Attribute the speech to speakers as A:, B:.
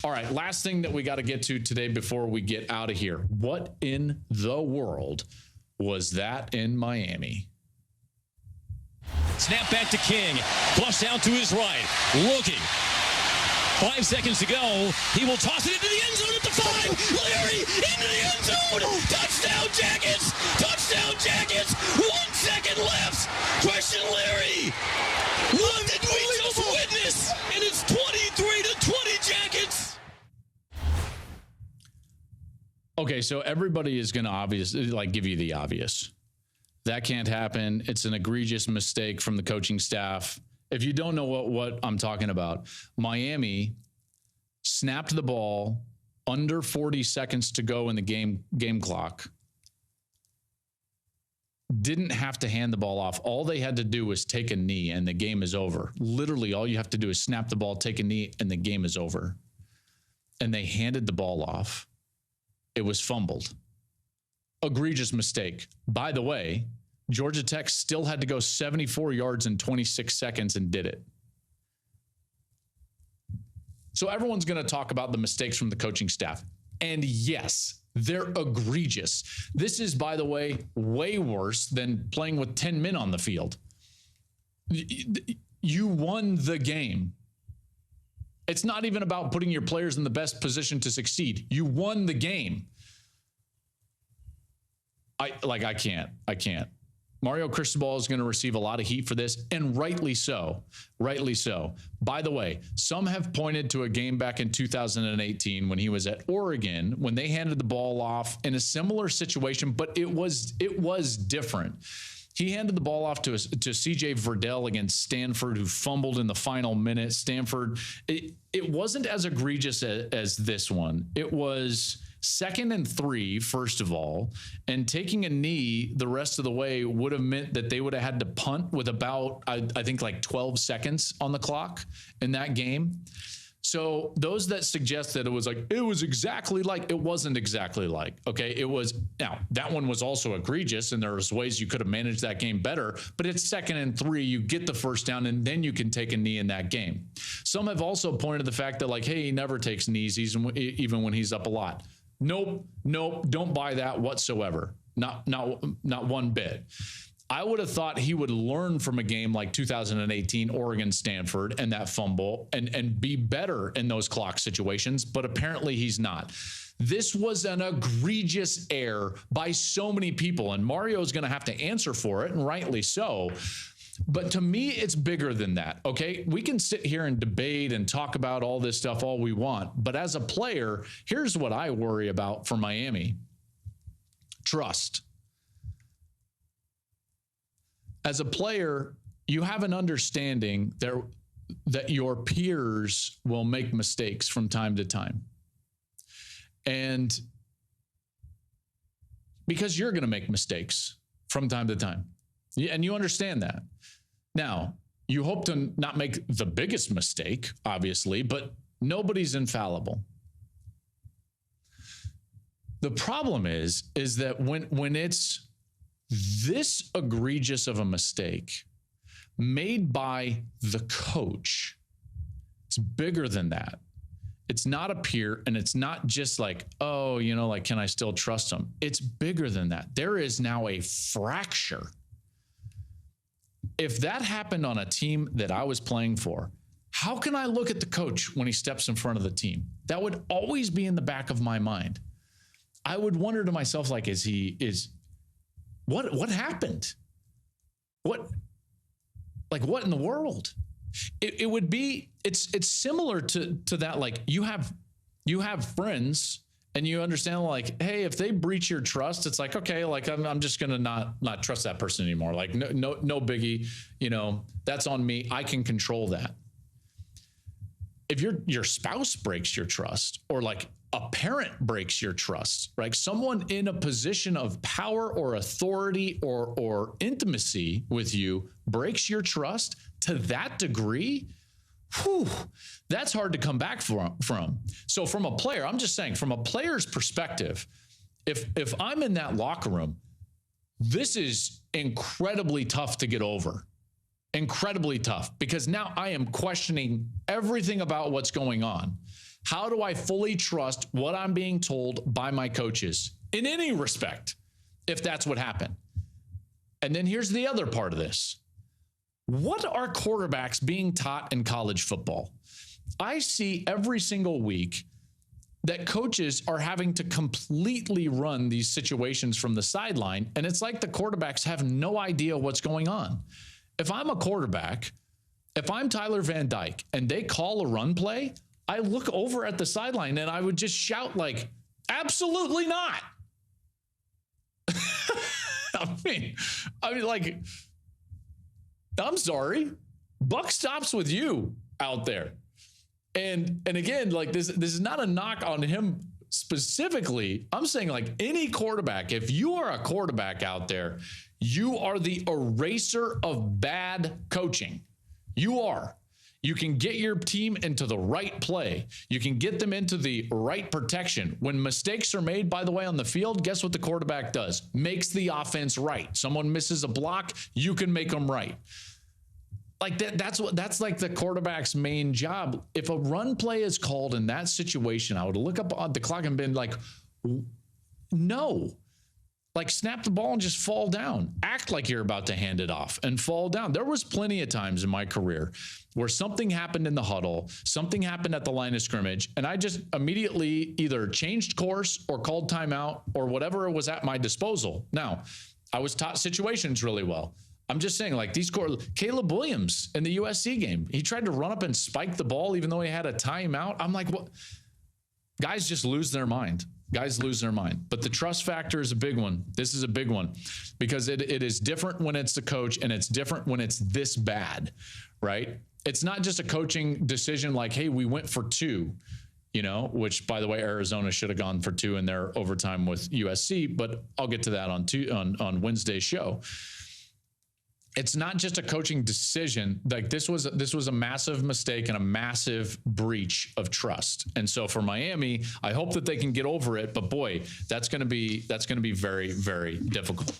A: All right, last thing that we got to get to today before we get out of here. What in the world was that in Miami?
B: Snap back to King. Flush out to his right. Looking. 5 seconds to go. He will toss it into the end zone at the 5. Larry into the end zone. Touchdown Jackets. Touchdown Jackets. 1 second left. Question Larry. What did we just witness? And it's 23-20 Jackets.
A: Okay, so everybody is going to obviously give you the obvious. That can't happen. It's an egregious mistake from the coaching staff. If you don't know what I'm talking about, Miami snapped the ball under 40 seconds to go in the game clock. Didn't have to hand the ball off. All they had to do was take a knee and the game is over. Literally, all you have to do is snap the ball, take a knee, and the game is over. And they handed the ball off. It was fumbled. Egregious mistake. By the way, Georgia Tech still had to go 74 yards in 26 seconds and did it. So everyone's going to talk about the mistakes from the coaching staff. And yes, they're egregious. This is, by the way, way worse than playing with 10 men on the field. You won the game. It's not even about putting your players in the best position to succeed. You won the game. I can't. Mario Cristobal is going to receive a lot of heat for this, and rightly so. Rightly so. By the way, some have pointed to a game back in 2018 when he was at Oregon, when they handed the ball off in a similar situation, but it was different. He handed the ball off to C.J. Verdell against Stanford, who fumbled in the final minute. Stanford, it wasn't as egregious as this one. It was 2nd and 3, first of all, and taking a knee the rest of the way would have meant that they would have had to punt with about, I think, 12 seconds on the clock in that game. So those that suggest that it was exactly like, it wasn't exactly like, okay, it was. Now, that one was also egregious, and there's ways you could have managed that game better, but it's 2nd and 3, you get the first down, and then you can take a knee in that game. Some have also pointed to the fact that, hey, he never takes knees, even when he's up a lot. Nope, don't buy that whatsoever. Not one bit. I would have thought he would learn from a game like 2018 Oregon-Stanford and that fumble and be better in those clock situations, but apparently he's not. This was an egregious error by so many people, and Mario's going to have to answer for it, and rightly so. But to me, it's bigger than that, okay? We can sit here and debate and talk about all this stuff all we want, but as a player, here's what I worry about for Miami. Trust. As a player, you have an understanding that your peers will make mistakes from time to time. And because you're going to make mistakes from time to time. And you understand that. Now, you hope to not make the biggest mistake, obviously, but nobody's infallible. The problem is that when it's this egregious of a mistake made by the coach, it's bigger than that. It's not a peer, and it's not just can I still trust him? It's bigger than that. There is now a fracture. If that happened on a team that I was playing for, how can I look at the coach when he steps in front of the team? That would always be in the back of my mind. I would wonder to myself, what happened? What in the world? It would be, it's similar to that. You have friends, and you understand, hey, if they breach your trust, it's okay, I'm just going to not trust that person anymore. No biggie, that's on me. I can control that. If your spouse breaks your trust, or a parent breaks your trust, right? Someone in a position of power or authority or intimacy with you breaks your trust to that degree, that's hard to come back from. So from a player, I'm just saying, from a player's perspective, if I'm in that locker room, this is incredibly tough to get over. Incredibly tough, because now I am questioning everything about what's going on. How do I fully trust what I'm being told by my coaches in any respect, if that's what happened? And then here's the other part of this. What are quarterbacks being taught in college football? I see every single week that coaches are having to completely run these situations from the sideline, and it's like the quarterbacks have no idea what's going on. If I'm a quarterback, if I'm Tyler Van Dyke and they call a run play, I look over at the sideline and I would just shout like, absolutely not. I mean, like, I'm sorry. Buck stops with you out there. And again, like this is not a knock on him specifically. I'm saying like any quarterback, if you are a quarterback out there, you are the eraser of bad coaching. You are. You can get your team into the right play. You can get them into the right protection. When mistakes are made, by the way, on the field, guess what the quarterback does? Makes the offense right. Someone misses a block, you can make them right. Like that's like the quarterback's main job. If a run play is called in that situation, I would look up on the clock and been like, no. Like snap the ball and just fall down. Act like you're about to hand it off and fall down. There was plenty of times in my career where something happened in the huddle, something happened at the line of scrimmage, and I just immediately either changed course or called timeout or whatever was at my disposal. Now, I was taught situations really well. I'm just saying, like Caleb Williams in the USC game, he tried to run up and spike the ball even though he had a timeout. I'm like, what? Guys just lose their mind. Guys lose their mind. But the trust factor is a big one. This is a big one because it is different when it's the coach and it's different when it's this bad, right? It's not just a coaching decision like, hey, we went for 2, which, by the way, Arizona should have gone for 2 in their overtime with USC, but I'll get to that on Wednesday's show. It's not just a coaching decision. Like this was a massive mistake and a massive breach of trust. And so for Miami, I hope that they can get over it. But boy, that's going to be very, very difficult.